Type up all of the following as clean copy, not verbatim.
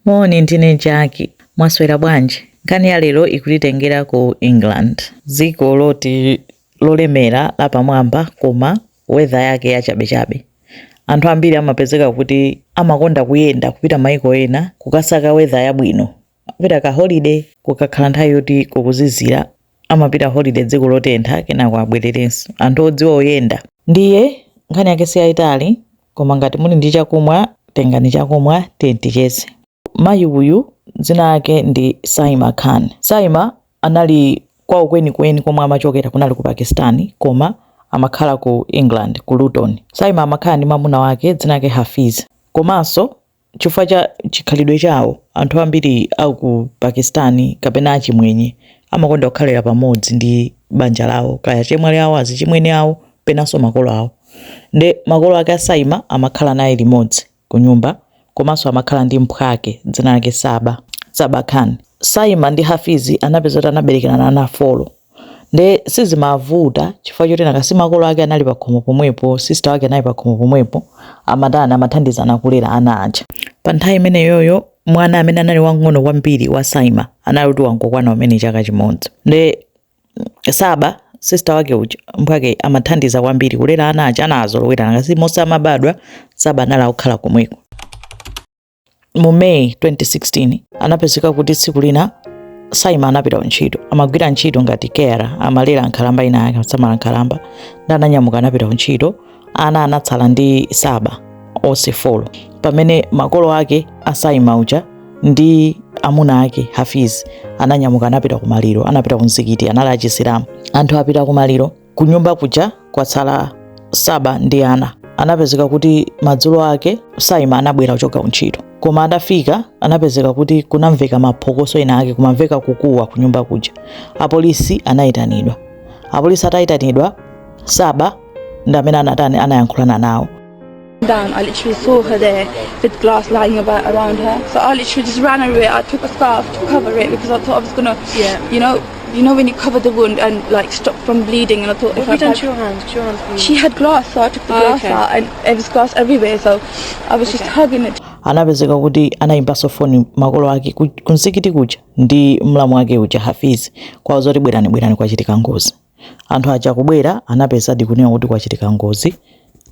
Moni ndine Jackie. Mwaswera bwanji. Nkhani ya lero ikutitengera ku England. Dziko loti lolemera lapamwamba koma weather yake yachabechabe. Anthu ambiri amapezeka kuti amakonda kuyenda kupita maiko ena kukasaka weather yabwino. Kupita ka holiday kukakhala nthawi yoti kukuzizira amapita holiday dziko lotentha kenako abwererenso. Anthu odziwa oyenda. Ndiye nkhani yake siyayitali koma ngati muli ndi chakumwa tengani chakumwa ticheze. Mayi uyu dzina lake ndi Saima Khan. Saima anali kwawo kwenikweni komwe amachokera kunali ku Pakistani koma amakhala ku England ku Luton. Saima amakhala ndi mwamuna wake dzina lake Hafiz. Komanso chifukwa cha chikhalidwe chawo anthu ambiri aku ku Pakistani kapena achimwenye amakonda kukhalira pamodzi ndi banja lawo kaya chemwali awo azichimwene awo penanso makolo awo. Nde makolo ake Saima amakhala naye limodzi ku nyumba komanso amakhala ndi mphwake dzina lake Saba Khan. Saima ndi Hafizi anapeza kuti anaberekerana ana 4. Nde sizimavuta chifukwa choti nakasi makolo ake anali pakhomo pomwepo, sister wake anali pakhomo pomwepo, amadana amathandizana kulera ana aja. Pa nthawi imeneyoyo mwana amene anali wang'ono kwambiri wa Saima anali kuti wangokwana umene chaka chimodzi. Nde Saba sister wake uja mphwake amathandiza kwambiri kulera ana aja anazolowera nakasi mosamabadwa Saba anali akukhala komweko. Mu May 2016 anapezeka kuti tsiku lina Saima anapita ntchito. Amagwira ntchito ngati carer, amalera nkhalamba ina yake asamala nkhalamba. Ndi ananyamuka anapita ntchito, ana anatsala ndi Saba onse 4. Pamene makolo ake a Saima uja ndi amuna ake Hafiz ananyamuka anapita ku maliro, anapita ku mzikiti, anali achisilamu. Anthu apita ku maliro, ku nyumba kuja kwatsala Saba ndi ana. Anapezeka kuti madzulo ake Saima anabwera kuchoka ntchito. Koma adafika anapezeka kuti kunamveka maphokoso ena ake kumamveka kukuwa ku nyumba kuja. Apolisi anayitanidwa. Apolisi atayitanidwa Saba ndi amene anayankhulana nawo. Down, I literally saw her there with glass lying about around her. So I literally just ran over it. I took a scarf to cover it because I thought I was gonna, you know when you cover the wound and like stop from bleeding. And I thought, what have you done to your hand? She had glass, so I took the glass out, and there was glass everywhere. So I was just hugging it. Anapezeka kuti anayimbaso foni makolo ake ku mzikiti kuja ndi mlamu wake uja Hafiz kwa zoti bwerani kwachitika ngozi. Anthu aja kubwera anapeza dikunena kuti kwachitika ngozi.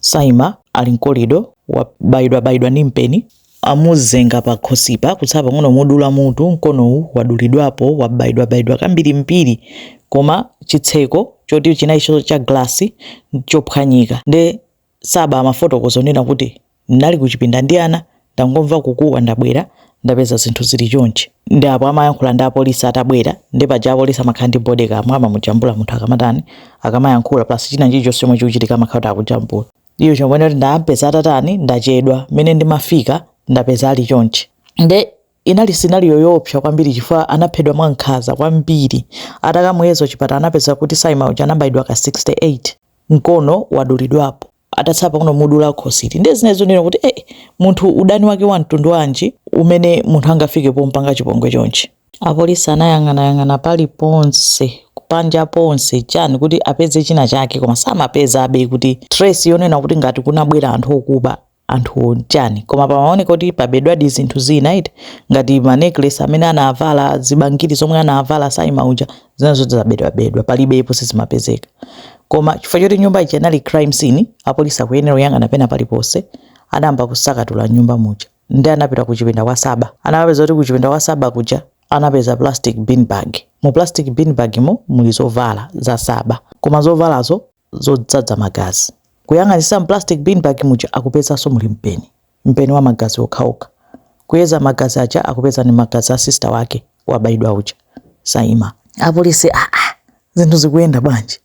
Saima ali mkolido wabaidwa ndi mpeni amuzenga pa khosipa kutsapa ngono modula mutu mkonowu wadulidwapo wabaidwa kambiri koma chitseko choti chinali cha glasi chophwanyika. Nde Saba amafotokoza nena kuti ndinali kuchipinda ndi ana ndangomva kukuwa ndabwera ndapeza zinthu zili chonchi. Ndi apo amayankhula ndi apolisi atabwera ndi paja apolisi amakhala ndi bodyguard amujambula munthu akamatani akamayankhula plus china chicho somwe chikuchitika amakhala akujambula. Iyo chomwe kuti ndapeza atatani ndachedwa mene ndimafika ndapeza ali chonchi. Nde inali scenario yoopsa kwambiri chifukwa anaphedwa mwankhanza kwambiri. Atakamwezo chipata anapeza kuti Saima uja anabaidwa ka 68 mkono wadulidwapo atatsapa kuno mudula khositi. Ndi zinezo nena kuti munthu udani wake wa mtundu wanji umene munthu angafike pompanga chipongwe chonchi. Apolisi anayang'ana pali ponse kupanja ponse chani kuti apeze china chake koma samapeza abe kuti trace yonena kuti ngati kunabwera anthu okuba anthu chani. Koma pamaoneka kuti pabedwa zinthu zina ngati ma necklace amene anavala zibangiri zomwe anavala Saima uja zinazo zabedwa palibepo sizimapezeka. Koma chifukwa choti nyumba ija inali crime scene apolisi akuyenera kuyang'ana pena paliponse adayamba kusakatula nyumba muja. Ndi anapita kuchipinda kwa Saba. Anapeza kuti kuchipinda kwa Saba kuja anapeza plastic bin bag. Mu plastic bin bag muli zovala za Saba koma zovalazo zodzadza magazi. Kuyang'anisa plastic bin bag muja akupeza so muli mpeni wa magazi okhaokha. Kuyeza magazi aja akupeza ni magazi a sister wake wabaidwa uja Saima. Apolisi zinthu zikuyenda bwanji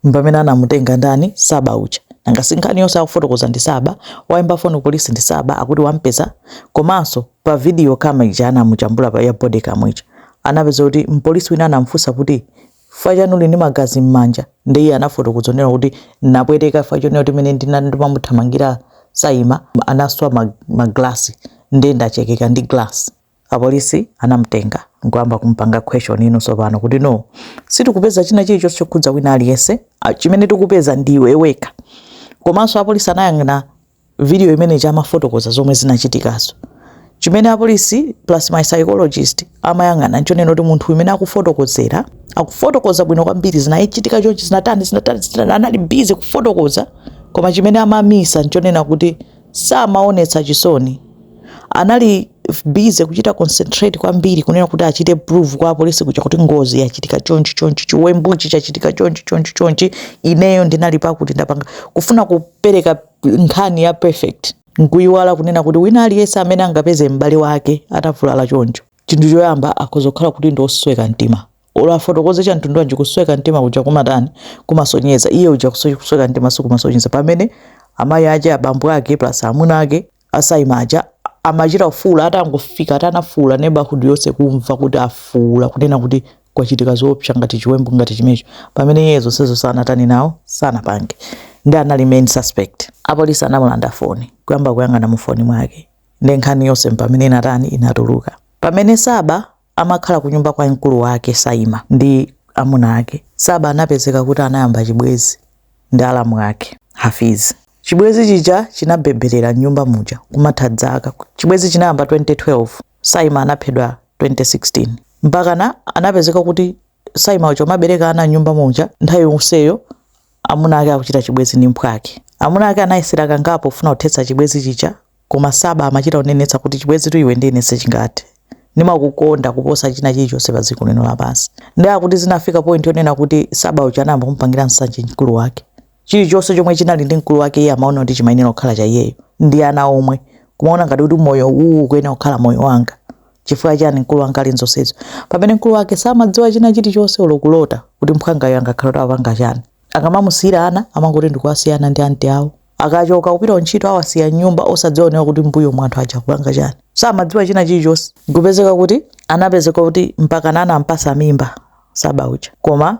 mpamene anamutenga ndani Saba uja. Nangasinkhani yonse akufotokoza ndi Saba waimba foni polisi ndi Saba akuti wampeza komanso pa video kama ija anamujambula pa ya bodyguard mwicha anapeza kuti mpolisi wina anamfunsa kuti fajanuli ndi magazi m'manja. Ndi iye anafotokoza nena kuti napweteka fajanuli kuti mene ndimamuthamangira Saima anaswa maglasi ndi ndachekeka ndi glass. Apolisi anamutenga ngwamba kumpanga question ino sopano kuti no sitikupeza china chilichonse chokhudza wina aliyense chimene tikupeza ndiwe weka. Komanso apolisi anayang'ana video imene chamafotokoza zomwe zinachitikazo. chimene apolisi plus my psychologist amayang'ana nchonena kuti munthu umene akufotokoza bwino kwambiri zinachitika chonchi zinatani anali busy kufotokoza, koma chimene amamisa nchonena kuti samaonetsa chisoni. Anali busy kuchita concentrate kwambiri kunena kuti achite prove kwa apolisi kucha kuti ngozi yachitika chonchi chiwembuchi chachitika chonchi ineyo ndinali pakuti ndapanga kufuna kupereka nkhani ya perfect, nkuyiwala kunena kuti wina aliyense amene angapeze m'bale wake atavulala choncho chinthu choyamba akozokhala kuti ndosweka mtima. Ola fotokoze cha mtundu wanji kusweka mtima kuja kumatani kumasonyeza iye uja kusweka mtima kumasonyeza, pamene amayi aje abambo ake plus amuna ake asaimaja amachita ufula atangofika atanafula neighborhood yonse kumva kuti afula kunena kuti kwachitika zoopsa ngati chiwembu ngati chimecho, pamene yezo sezo sanatani nawo sanapange. Ndi anali main suspect. Apolisi anamulanda foni kuyamba kuyang'ana mu foni mwake ndi nkhani yonse pamene inatani inatuluka. Pamene Saba amakhala ku nyumba kwa mkulu wake Saima ndi amuna ake, Saba anapezeka kuti anayamba chibwezi ndi alamu ake Hafiz. Chibwezi chija chinabebherera nyumba muja kumathadzaka. Chibwezi chinayamba 2012, Saima anaphedwa 2016. Mpakana anapezeka kuti Saima ucho mabereka ana nyumba muja nthawi yonseyo amuna ake akuchita chibwezi ndi mphwake. Amuna ake anayesera kangapo kufuna kuthetsa chibwezi chicha, koma Saba amachita kunenetsa kuti chibwezi tu iwe ndine sechingati. Nimakukonda kuposa china chilichonse pa dziko lino lapansi. Ndi akuti zinafika point yonena kuti Saba ucho anayamba kumupangira nsanje mkulu wake. Chilichonse chomwe chinali ndi mkulu wake iye amaona kuti chimayenera kukhala cha iyeyo ndi ana omwe, kumaona ngati kuti moyo uwu kuyenera kukhala moyo wanga. Chifukwa chani mkulu wanga ali nzonsezo, pamene mkulu wake samadziwa china chilichonse olokulota kuti mphwangayo angakhala apanga chani. Akamamusiyira ana amangoti ndikuwasiyana ndi anti awo, akachoka kupita ntchito awasiya nyumba osadziwa kuti mbuyo mwanthu aja kupanga chani. Samadziwa china chilichonse. Kupezeka kuti anapezeka kuti mpaka nana ampasa mimba Saba uja, koma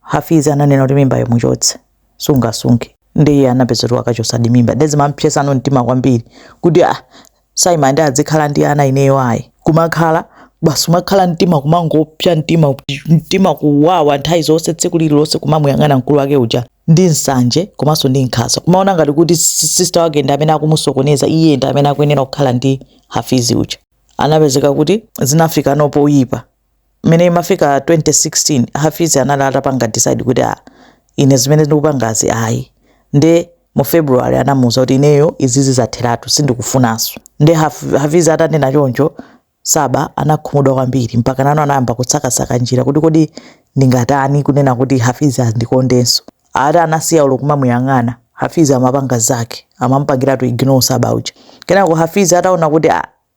Hafiz ananena kuti mimba yomuchotse sungasunge. Ndiye anapezeka akachosadi mimba. Ndezi mampyesa no mtima kwambiri kuti Saima ndi adzikhala ndi ana ineyo ayi kumakhala basi umakhala mtima kumangopya mtima kuwawa nthawi zonse tsiku lililonse kumamuyang'ana mkulu wake uja ndi nsanje komanso ndi nkhanza, kumaona ngati kuti sister wake ndi amene akumusokoneza iye ndi amene akuyenera kukhala ndi Hafiz uja. Anapezeka kuti zinafika nopo uyipa. Mene imafika 2016 Hafiz analata panga decide kuti ine zimene ndikupangazi ayi. Ndi mu February anamuza kuti ineyo izizi zatheratu sindikufunanso. Ndi Hafiz atanena choncho Saba anakhumudwa kwambiri mpaka nano anayamba kutsakasaka njira kuti kodi ndingatani kunena kuti Hafiz andikondenso. Anasiya ulo kumamuyang'ana Hafiz amapanga zake amampangira to ignore Saba uja. Kenako Hafiz ataona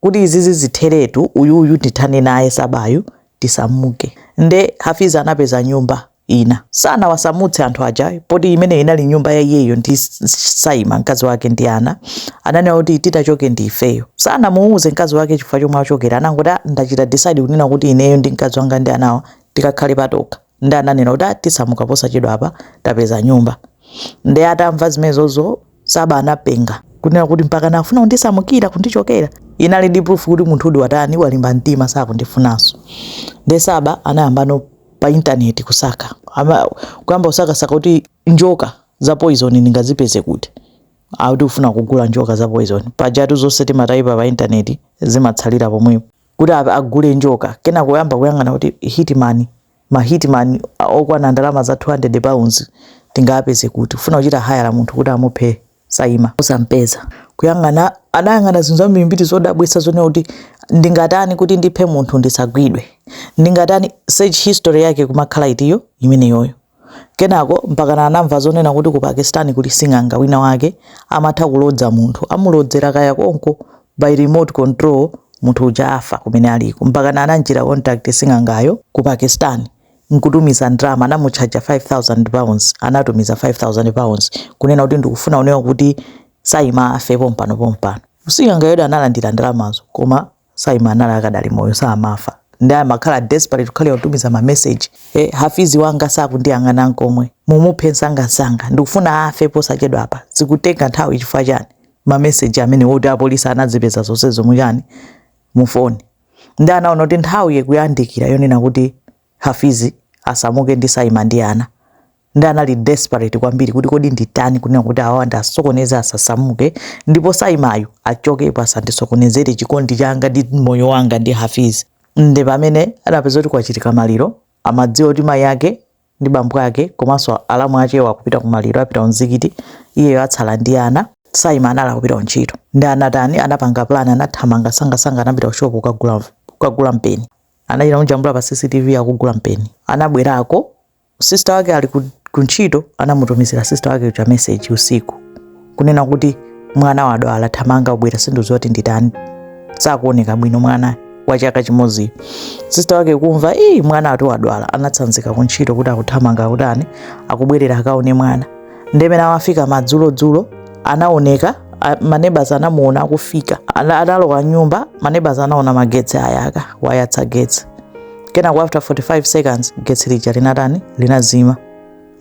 kuti izizi zitheretu uyu ndithane naye Sabayu tisamuke. Nde Hafiz anapeza nyumba ina. Sana wasamutse anthu aja poti imene inali nyumba ya iyeyo ndi Saima mkazi wake ndi ana. Ananena kuti titachoke ndi ifeyo. Sana muuze mkazi wake chifukwa chomwe achokera, anangoti ndachita decide kunena kuti ineyo ndi mkazi wanga ndi anawa tikakhale patoka. Ndi ananena kuti tisamuka posachedwa apa tapeza nyumba. Ndi atamva zimenezozo Saba anapenga kunena kuti mpaka nafuna kundisamukira kundichokera. Inali ndi proof kuti munthu udi watani walimba mtima sakundifunanso. Ndi Saba anayamba no pa internet kusaka. Kuyamba kusaka kuti njoka za poison ningazipeze kuti. Auti ufuna kugula njoka za poison. Pajatu zonse timataipa pa internet zimatsalira pomwepo. Kuti agule njoka. Kena kuyamba kuyang'ana kuti hitman okwana ndalama za 200 pounds tingapeze kuti. Ufuna kuchita hire munthu kuti amuphe Saima osampeza. Kuyang'ana anayang'ana zinthu zambiri zodabwitsa zone kuti ndingatani kuti ndiphe munthu ndisagwidwe. Ndingatani search history yake kumakhala itiyo imeneyoyo. Kenako mpaka anamva zonena kuti ku Pakistan kuli sing'anga wina wake amatha kulodza munthu, amulodzera kaya konko by remote control munthu uja afa kumene aliko. Mpaka ananjira contact sing'angayo ku Pakistan nkutumiza ndrama anamuchaja 5,000 pounds, anatumiza 5,000 pounds kunena kuti ndikufuna unewa kuti Saima afe pompano. Sing'angayo analandira ndramazo koma Saima akadali moyo samafa. Ndi amakhala desperate kukhale kutumiza ma message. Hafiz wanga sakundiyang'ana nkomwe. Mumuphe sanga ndikufuna afe posachedwa apa. Zikutenga nthawi chifukwa chani. Ma message amene woti apolisi anazipeza zonse zomwe chani mu phone. Ndi anaona kuti nthawi yakuyandikira yonena kuti Hafiz asamuke ndi Saima ndi ana. ndi anali desperate kwambiri kuti kodi nditani kunena kuti awa ndasokoneza asasamuke ndipo Saimayo achokepo asandisokonezere chikondi changa ndi moyo wanga ndi Hafiz. Ndi pamene anapeza kuti kwachitika maliro, amadziwa kuti mayi ake ndi bambo ake komanso alamu achewa kupita ku maliro apita mzikiti, iye atsala ndi ana. Saima anali kupita ntchito ndi anatani anapanga plan, anathamanga sanga anapita ku shop kukagula mpeni, anachita kujambula pa CCTV akugula mpeni. Anabwerako sister wake ali ku ntchito, anamutumizira sister wake uja message usiku kunena kuti mwana wadwala, thamanga ubwera sindidziwa kuti nditani, sakuoneka bwino mwana wa chaka chimodzi. Sister wake kumva mwana atu wadwala, anatsanzika ku ntchito kuti akuthamanga kutani akubwerera akaone mwana. Ndemene awafika madzulo anaoneka, maneighbors anamuona akufika, analowa nyumba, maneighbors anaona magetsi ayaka, wayatsa getsi. Kena kwa after 45 seconds getsi lija linazima,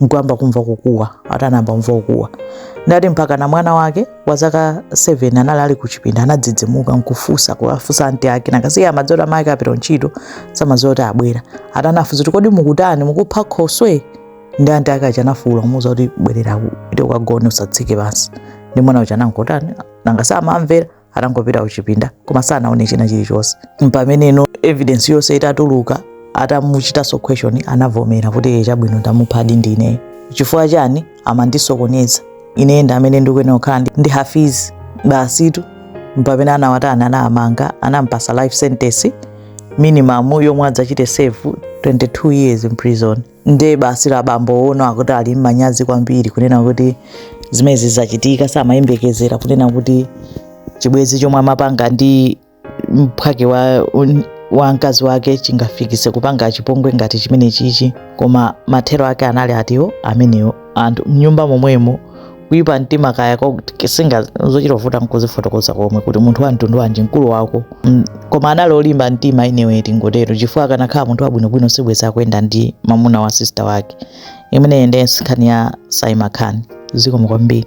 nkwamba kumva kukuwa, atanamba kumva kukuwa. Ndati mpaka na mwana wake wa zaka 7 anali ali kuchipinda anadzidzimuka nkufusa kuwafusa anti ake, nakasiya amadzota mayi apita ntchito samazota abwera. Atanafuza kuti kodi mukutani, mukupha khoswe? Ndi anti ake achanafuula kumuwuza kuti bwerera ite ukagone usatsike pansi. Ndi mwana uja anankotani nangasama amvera, atangopita kuchipinda koma sanaone china chilichonse. Pameneno evidence yonse itatuluka, atamuchitaso question, anavomera kuti chabwino ndamuphadi ndine. Chifukwa chani? Amandisokoneza ine ndi amene ndikuyenera kukhala ndi Hafiz basitu. Pamene anawatana anamanga, anampasa life sentence minimum yomwe adzachite serve 22 years in prison. Ndi basi la bambo ono akuti ali manyazi kwambiri kunena kuti zimezi zachitika, samayembekezera kunena kuti chibwezi chomwe amapanga ndi mphwake wa mkazi wake chingafikise kupanga chipongwe ngati chimene chichi. Koma mathero ake anali atiwo amenewo. Anthu mnyumba momwemo kuipa mtima kaya kuti singazochitovuta nkuzifotokoza komwe kuti munthu wa mtundu wanji mkulu wako. Koma anali olimba mtima inewe tingotero, chifukwa akanakhala munthu wabwinobwino sibweza kuyenda ndi mamuna wa sister wake. Imene ndi nkhani ya Saima Khan. Zikomo kwambiri.